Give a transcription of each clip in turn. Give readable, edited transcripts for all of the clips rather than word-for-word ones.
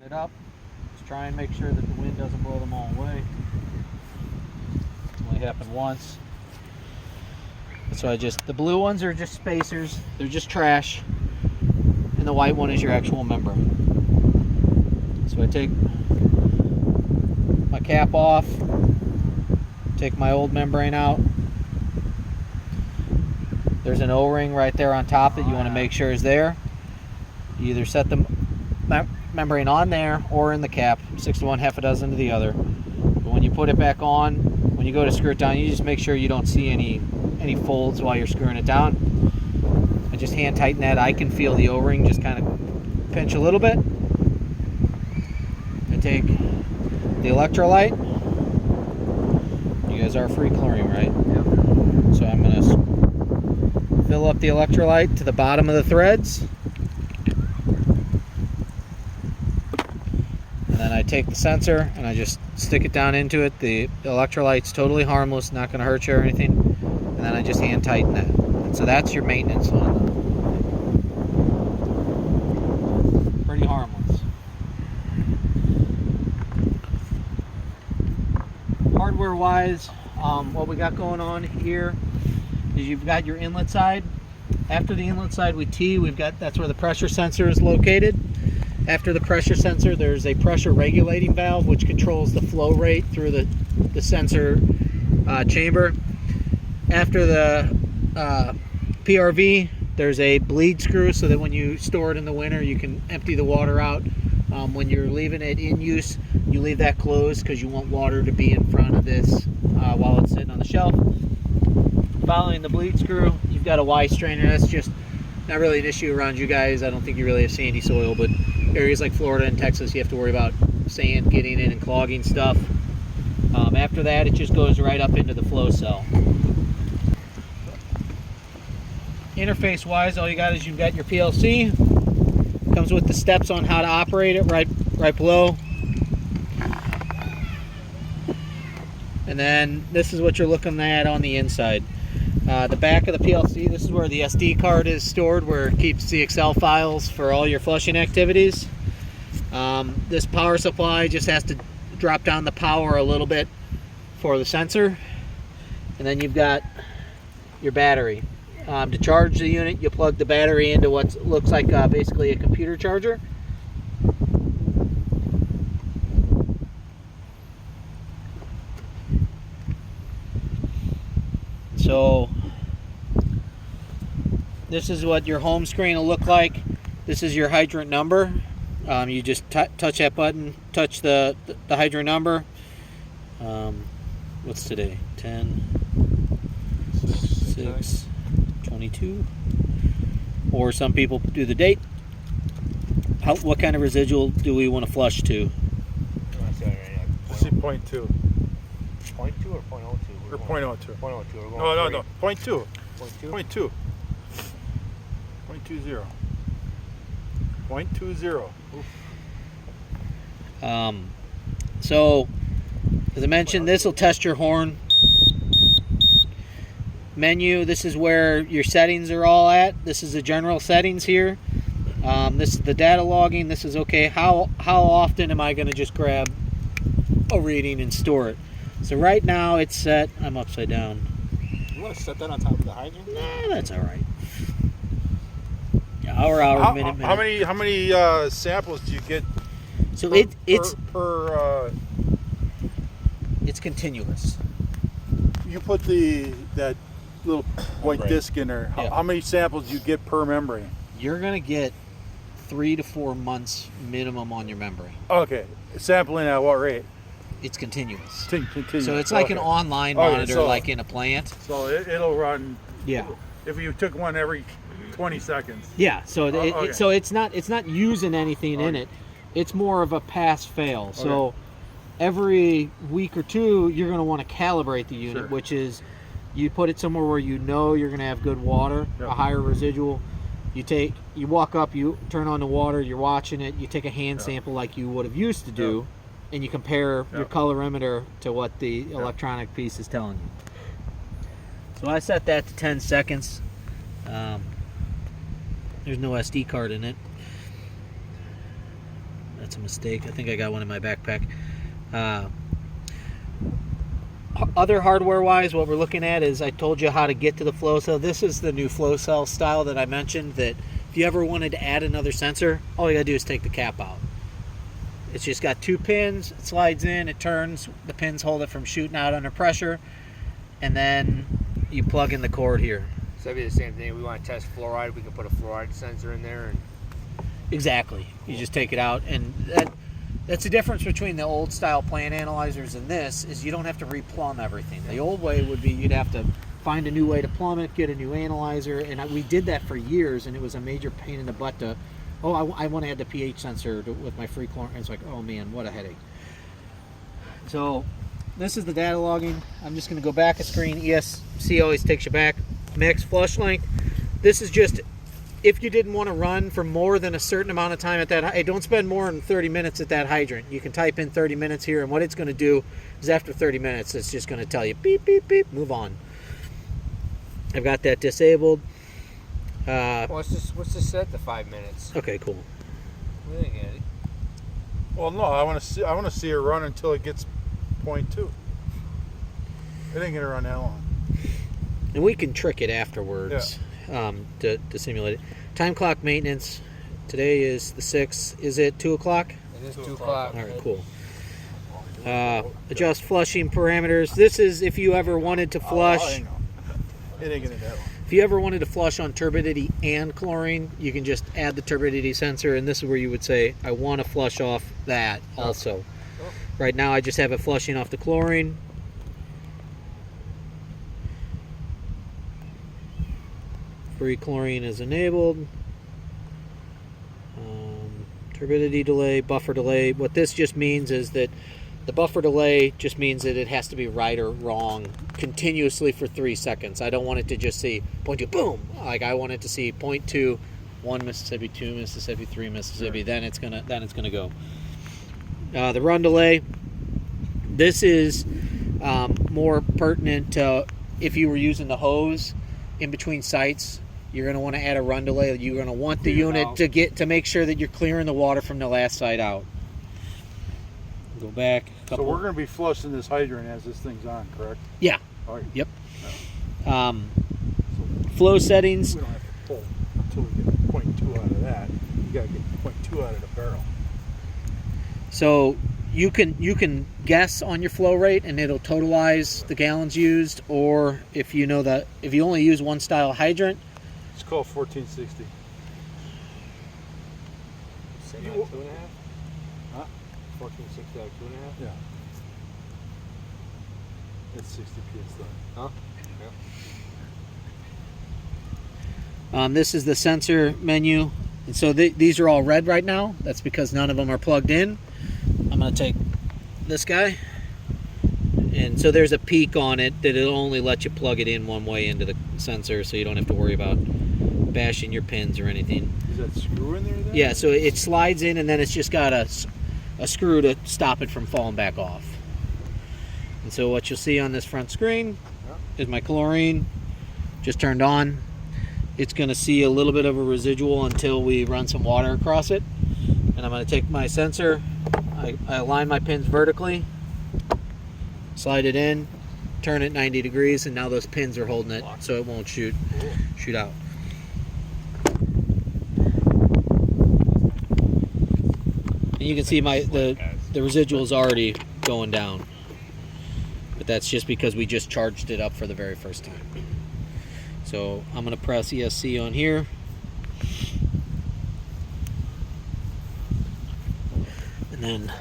it up. Let's try and make sure that the wind doesn't blow them all away. Only happened once. So the blue ones are just spacers. They're just trash. And the white one is your actual membrane. So I take my cap off, take my old membrane out. There's an O-ring right there on top that you want to make sure is there. You either set the membrane on there or in the cap, 6 to 1, half a dozen to the other. But when you put it back on, when you go to screw it down, you just make sure you don't see any folds while you're screwing it down. I just hand tighten that. I can feel the O-ring just kind of pinch a little bit. I take the electrolyte. You guys are free chlorine, right? Yep. So I'm going to fill up the electrolyte to the bottom of the threads. And then I take the sensor and I just stick it down into it. The electrolyte's totally harmless, not going to hurt you or anything. And then I just hand tighten that. And so that's your maintenance on them. Pretty harmless. Hardware wise, what we got going on here is you've got your inlet side. After the inlet side with T, that's where the pressure sensor is located. After the pressure sensor, there's a pressure regulating valve which controls the flow rate through the sensor chamber. After the PRV, there's a bleed screw so that when you store it in the winter, you can empty the water out. When you're leaving it in use, you leave that closed because you want water to be in front of this while it's sitting on the shelf. Following the bleed screw, you've got a Y strainer. That's just not really an issue around you guys. I don't think you really have sandy soil, but areas like Florida and Texas, you have to worry about sand getting in and clogging stuff. After that, it just goes right up into the flow cell. Interface wise, all you got is you've got your PLC. Comes with the steps on how to operate it right below. And then this is what you're looking at on the inside. The back of the PLC, this is where the SD card is stored, where it keeps the Excel files for all your flushing activities. This power supply just has to drop down the power a little bit for the sensor. And then you've got your battery. To charge the unit, you plug the battery into what looks like basically a computer charger. So this is what your home screen will look like. This is your hydrant number. You just touch that button, touch the hydrant number. What's today? 10/6/22. Or some people do the date. What kind of residual do we want to flush to? Let's see, 0.2. 0.2 or 0.02? Or 0.02. 0.02. No. 0.2. 0.2? 0.2. 0.20. 0.20. So, as I mentioned, this will test your horn. Menu, this is where your settings are all at. This is the general settings here. This is the data logging. This is okay. How often am I going to just grab a reading and store it? So right now it's set. I'm upside down. You want to set that on top of the hydrant? Nah, that's all right. Hour, minute. How many samples do you get? So per, it's it's continuous. You put that little white disc in there. Yeah. How many samples do you get per membrane? You're gonna get 3 to 4 months minimum on your membrane. Okay, sampling at what rate? It's continuous. Continuous. So it's like an online monitor, like in a plant. So it'll run. Yeah. If you took one every 20 seconds. Yeah. So okay. so it's not using anything in it. It's more of a pass-fail. So every week or two, you're going to want to calibrate the unit, which is you put it somewhere where you know you're going to have good water, a higher residual. You walk up, you turn on the water, you're watching it, you take a hand sample like you would have used to do, and you compare your colorimeter to what the electronic piece is telling you. So I set that to 10 seconds. There's no SD card in it. That's a mistake. I think I got one in my backpack. Other hardware-wise, what we're looking at is I told you how to get to the flow cell. This is the new flow cell style that I mentioned, that if you ever wanted to add another sensor, all you gotta do is take the cap out. It's just got 2 pins, it slides in, it turns, the pins hold it from shooting out under pressure, and then you plug in the cord here. So that'd be the same thing. We want to test fluoride. We can put a fluoride sensor in there, and Exactly. You just take it out, and that's the difference between the old style plant analyzers and this, is you don't have to replumb everything. The old way would be you'd have to find a new way to plumb it, get a new analyzer, and we did that for years, and it was a major pain in the butt to, I want to add the pH sensor with my free chlorine. It's like, oh man, what a headache. So this is the data logging. I'm just going to go back a screen. ESC always takes you back. Max flush length. This is just if you didn't want to run for more than a certain amount of time at that, don't spend more than 30 minutes at that hydrant. You can type in 30 minutes here, and what it's going to do is after 30 minutes, it's just going to tell you beep, beep, beep, move on. I've got that disabled. what's this set to 5 minutes? Okay, cool. What do you think, Andy? Well, no, I want to see her run until it gets 0.2. It ain't gonna run that long. And we can trick it afterwards to simulate it. Time clock maintenance. Today is the 6th. Is it 2 o'clock? It is 2 o'clock. All right, cool. Adjust flushing parameters. This is if you ever wanted to flush. I know. It ain't gonna that long. If you ever wanted to flush on turbidity and chlorine, you can just add the turbidity sensor, and this is where you would say, I want to flush off that also. Oh. Right now, I just have it flushing off the chlorine. Free chlorine is enabled. Turbidity delay, buffer delay. What this just means is that the buffer delay just means that it has to be right or wrong continuously for 3 seconds. I don't want it to just see 0.2, boom. Like I want it to see 0.2, 1 Mississippi, 2 Mississippi, 3 Mississippi. Then it's gonna go. The run delay. This is more pertinent to if you were using the hose in between sites. You're going to want to add a run delay. You're going to want the unit to make sure that you're clearing the water from the last side out. Go back. So we're gonna be flushing this hydrant as this thing's on, correct? Yeah. All right. Yep. Flow settings. We don't have to pull until we get 0.2 out of that. You gotta get 0.2 out of the barrel. So you can guess on your flow rate, and it'll totalize the gallons used. Or if you know that if you only use one style hydrant, It's called 1460. Sitting You- at 2.5? Huh? 1460 out of 2.5? Yeah. It's 60 psi. Huh? this is the sensor menu. And so these are all red right now. That's because none of them are plugged in. I'm going to take this guy. And so there's a peak on it that it'll only let you plug it in one way into the sensor, so you don't have to worry about bashing your pins or anything. Is that screw in there then? Yeah, so it slides in, and then it's just got a screw to stop it from falling back off. And so what you'll see on this front screen is my chlorine just turned on. It's going to see a little bit of a residual until we run some water across it. And I'm going to take my sensor, I align my pins vertically, slide it in, turn it 90 degrees, and now those pins are holding it so it won't shoot out. And you can see the residual is already going down. But that's just because we just charged it up for the very first time. So I'm going to press ESC on here. And then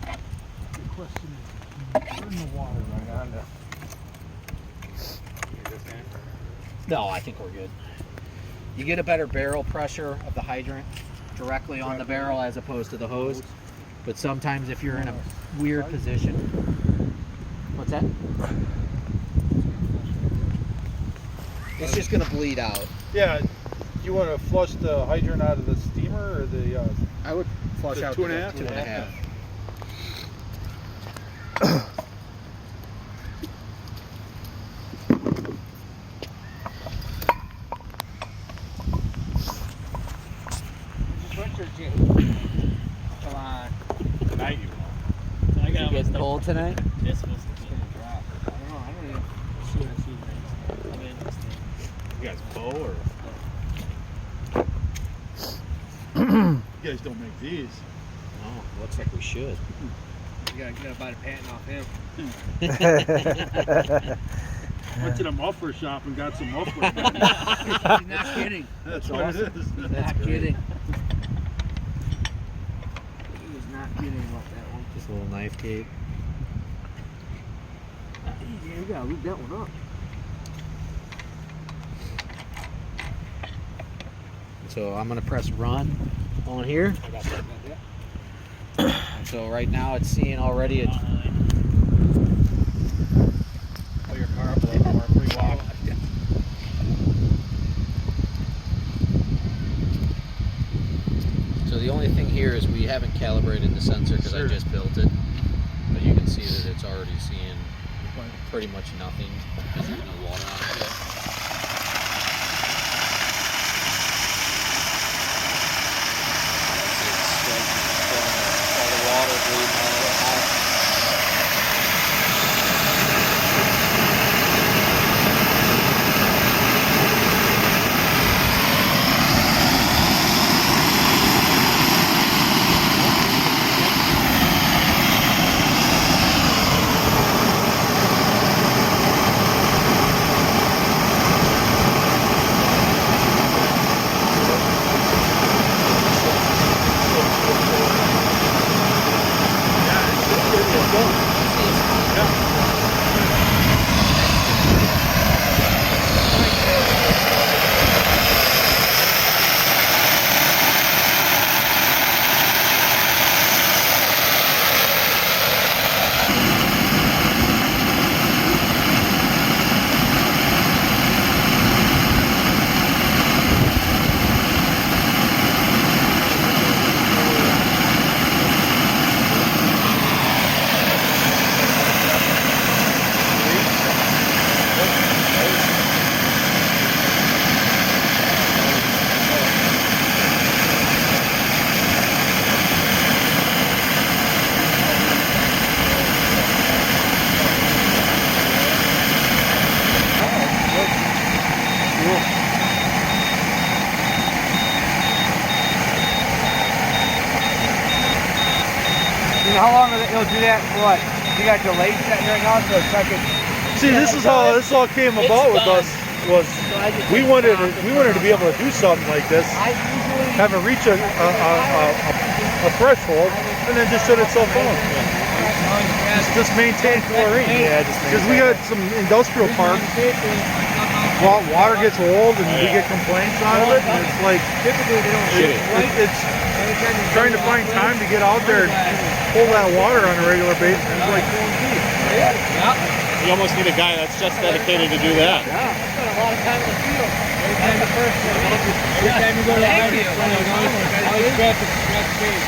The question is, turn the water right on there. no, I think we're good. You get a better barrel pressure of the hydrant directly on the barrel as opposed to the hose. But sometimes if you're in a weird position. What's that? It's just going to bleed out. Yeah. You want to flush the hydrant out of the steamer or the? I would flush The out 2.5? 2.5. pressure, Jake. Come on. Tonight you will. I got Getting cold tonight? It's supposed to It's gonna drop. I don't know. I don't even see what I see next. I mean, this thing. You guys bow or? You guys don't make these. No, looks like we should. You gotta buy the patent off him. Went to the muffler shop and got some mufflers. He's not kidding. That's what it is. He's not kidding. He was not kidding about that one. Just a little knife tape. Yeah, you gotta loop that one up. So I'm gonna press run on here. I got that. So right now it's seeing already a Pull your car up a little more. Free walk. So the only thing here is we haven't calibrated the sensor because I Sure. just built it. But you can see that it's already seeing pretty much nothing because there's no water on it yet. It's all the water bleeding out of it out. How long it'll do that? What? You got delayed setting right now, so it's like See, this is how this all came about with us. Was we wanted to be able to do something like this, have it reach a threshold, and then just shut itself off. Just maintain chlorine. Yeah, just Because we got some industrial parks. Well, water gets old and we get complaints out of it, and it's like typically they don't it's trying to find time to get out there and pull that water on a regular basis. It's like You almost need a guy that's just dedicated to do that. spend a lot of time in the field. Every time you go to the highway, always grab the cage.